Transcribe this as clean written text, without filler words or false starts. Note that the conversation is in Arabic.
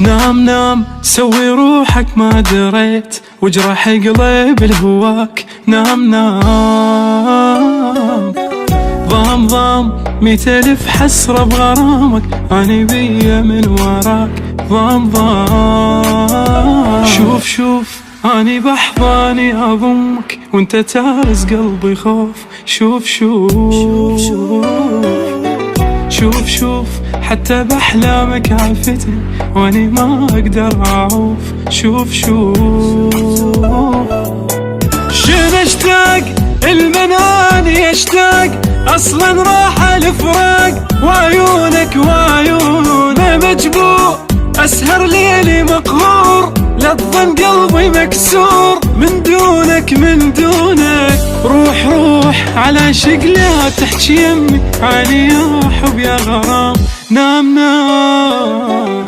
نام نام سوي روحك ما دريت، وجرح قلب الهواك. نام نام ضام ضام 100 ألف حسرة بغرامك، أنا بيا من وراك. ضام ضام شوف شوف أني بحضاني أضمك، وانت تارس قلبي خوف. شوف شوف شوف شوف حتى بأحلامك عافتني، واني ما أقدر أعوف. شوف شوف شنو اشتاق المناني اشتاق، أصلا راح الفراق، وعيونك وعيونه مجبور، أسهر ليلي مقهور، لا تظن قلبي مكسور، من دونك من دونك. روح روح على شق لا تحكي يمي، علي يا حب يا غرام. نام نام